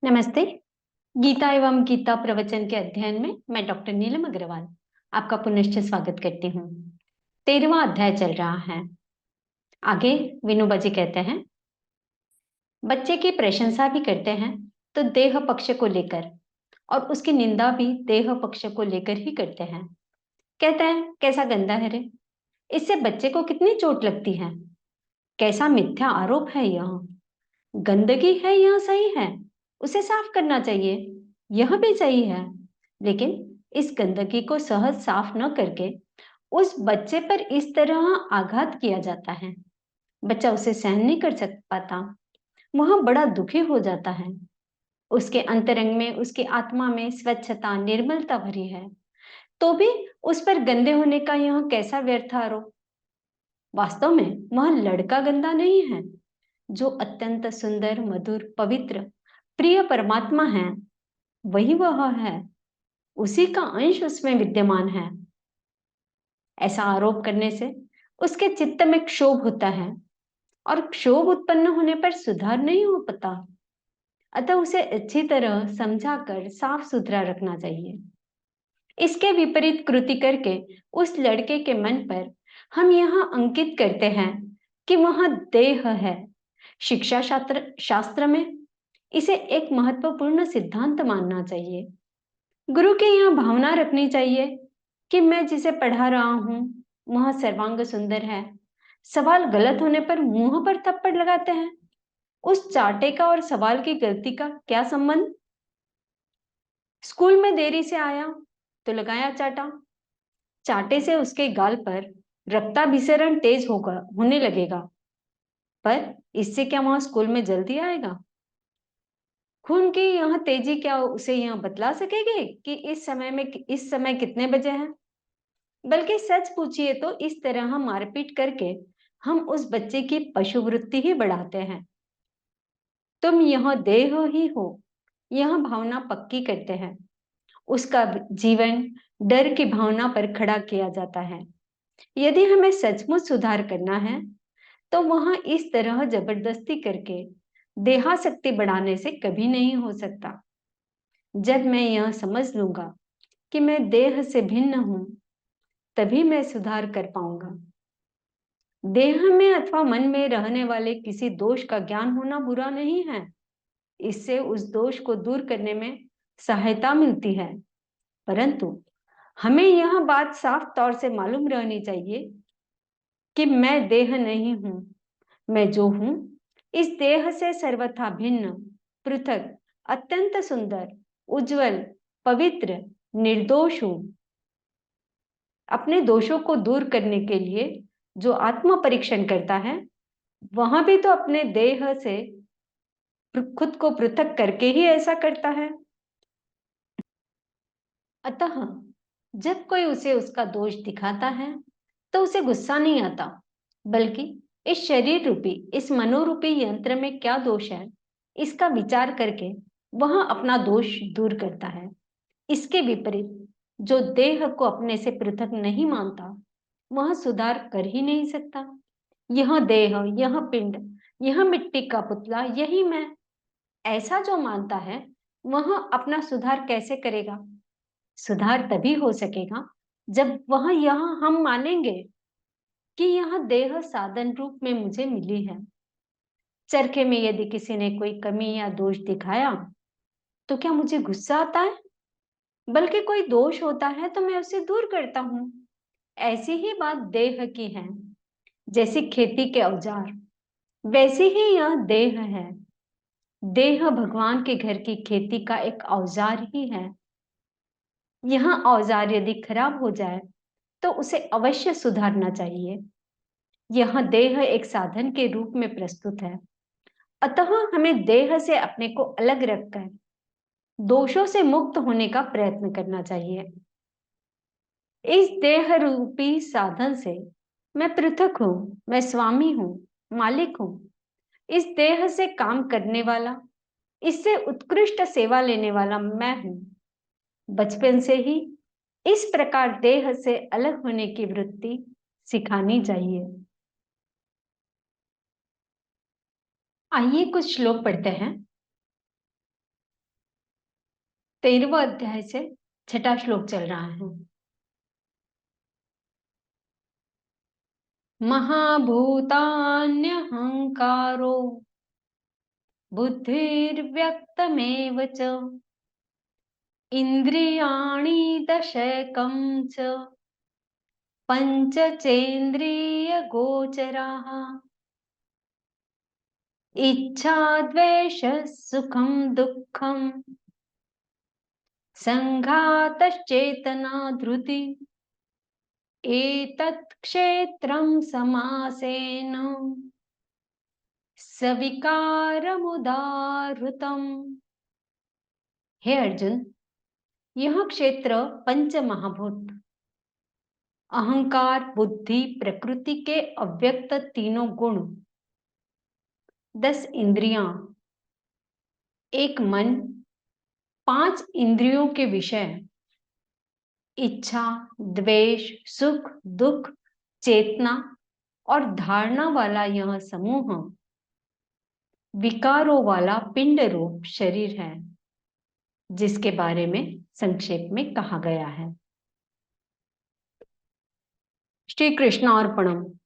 नमस्ते। गीता एवं गीता प्रवचन के अध्ययन में मैं डॉक्टर नीलम अग्रवाल आपका पुनश्च स्वागत करती हूँ। 13वां अध्याय चल रहा है। आगे विनोबा जी कहते हैं, बच्चे की प्रशंसा भी करते हैं तो देह पक्ष को लेकर, और उसकी निंदा भी देह पक्ष को लेकर ही करते हैं। कहते हैं, कैसा गंदा है रे, इससे बच्चे को कितनी चोट लगती है। कैसा मिथ्या आरोप है यह। गंदगी है यह सही है, उसे साफ करना चाहिए, यह भी सही है। लेकिन इस गंदगी को सहज साफ न करके उस बच्चे पर इस तरह आघात किया जाता है। बच्चा उसे सहन नहीं कर सक पाता, वह बड़ा दुखी हो जाता है। उसके अंतरंग में, उसकी आत्मा में स्वच्छता, निर्मलता भरी है, तो भी उस पर गंदे होने का यह कैसा व्यर्थ आरोप। वास्तव में वह लड़का गंदा नहीं है, जो अत्यंत सुंदर, मधुर, पवित्र, प्रिय परमात्मा है, वही वह है। उसी का अंश उसमें विद्यमान है। ऐसा आरोप करने से उसके चित्त में क्षोभ होता है, और क्षोभ उत्पन्न होने पर सुधार नहीं हो पाता। अतः उसे अच्छी तरह समझाकर साफ सुथरा रखना चाहिए। इसके विपरीत कृति करके उस लड़के के मन पर हम यह अंकित करते हैं कि वह देह है। शिक्षा शास्त्र शास्त्र में इसे एक महत्वपूर्ण सिद्धांत मानना चाहिए। गुरु की यह भावना रखनी चाहिए कि मैं जिसे पढ़ा रहा हूं वह सर्वांग सुंदर है। सवाल गलत होने पर मुंह पर थप्पड़ लगाते हैं। उस चाटे का और सवाल की गलती का क्या संबंध। स्कूल में देरी से आया तो लगाया चाटा। चाटे से उसके गाल पर रक्ताभिसरण तेज होने लगेगा, पर इससे क्या वहां स्कूल में जल्दी आएगा। खून की यह तेजी क्या उसे यह बतला सकेगी कि इस समय कितने बजे हैं। बल्कि सच पूछिए तो इस तरह मारपीट करके हम उस बच्चे की पशु वृत्ति ही बढ़ाते हैं। तुम यह देह ही हो, यह भावना पक्की करते हैं। उसका जीवन डर की भावना पर खड़ा किया जाता है। यदि हमें सचमुच सुधार करना है तो वह इस तरह जबरदस्ती करके देहासक्ति बढ़ाने से कभी नहीं हो सकता। जब मैं यह समझ लूंगा कि मैं देह से भिन्न हूं, तभी मैं सुधार कर पाऊंगा। देह में अथवा मन में रहने वाले किसी दोष का ज्ञान होना बुरा नहीं है। इससे उस दोष को दूर करने में सहायता मिलती है। परंतु हमें यह बात साफ तौर से मालूम रहनी चाहिए कि मैं देह नहीं हूं। मैं जो हूं, इस देह से सर्वथा भिन्न, पृथक, अत्यंत सुंदर, उज्जवल, पवित्र, निर्दोष हूं। अपने दोषों को दूर करने के लिए जो आत्म परीक्षण करता है, वहां भी तो अपने देह से खुद को पृथक करके ही ऐसा करता है। अतः जब कोई उसे उसका दोष दिखाता है तो उसे गुस्सा नहीं आता, बल्कि इस शरीर रूपी, इस मनोरूपी यंत्र में क्या दोष है, इसका विचार करके वह अपना दोष दूर करता है। इसके विपरीत जो देह को अपने से पृथक नहीं मानता, वह सुधार कर ही नहीं सकता। यह देह, यह पिंड, यह मिट्टी का पुतला, यही मैं, ऐसा जो मानता है, वह अपना सुधार कैसे करेगा। सुधार तभी हो सकेगा जब वह यह हम मानेंगे कि यह देह साधन रूप में मुझे मिली है। चरखे में यदि किसी ने कोई कमी या दोष दिखाया तो क्या मुझे गुस्सा आता है। बल्कि कोई दोष होता है तो मैं उसे दूर करता हूं। ऐसी ही बात देह की है। जैसी खेती के औजार, वैसी ही यह देह है। देह भगवान के घर की खेती का एक औजार ही है। यह औजार यदि खराब हो जाए तो उसे अवश्य सुधारना चाहिए। यह देह एक साधन के रूप में प्रस्तुत है। अतः हमें देह से अपने को अलग रखकर दोषों से मुक्त होने का प्रयत्न करना चाहिए। इस देह रूपी साधन से मैं पृथक हूं, मैं स्वामी हूं, मालिक हूं। इस देह से काम करने वाला, इससे उत्कृष्ट सेवा लेने वाला मैं हूं। बचपन से ही इस प्रकार देह से अलग होने की वृत्ति सिखानी चाहिए। आइए कुछ श्लोक पढ़ते हैं। 13वां अध्याय से छठा श्लोक चल रहा है। महाभूतान्यहंकारो बुद्धिर्व्यक्तमेव च इन्द्रियाणि दशकं च पञ्चचेन्द्रियगोचराः इच्छा द्वेष सुखं दुःखं संघातश्चेतना धृति एतत् क्षेत्रं समासेन सविकारमुदाहृतम्। हे अर्जुन, यह क्षेत्र पंच महाभूत, अहंकार, बुद्धि, प्रकृति के अव्यक्त तीनों गुण, 10 इंद्रियां, एक मन, 5 इंद्रियों के विषय, इच्छा, द्वेष, सुख, दुख, चेतना और धारणा वाला यह समूह विकारों वाला पिंड रूप शरीर है, जिसके बारे में संक्षेप में कहा गया है। श्री कृष्ण अर्पणम।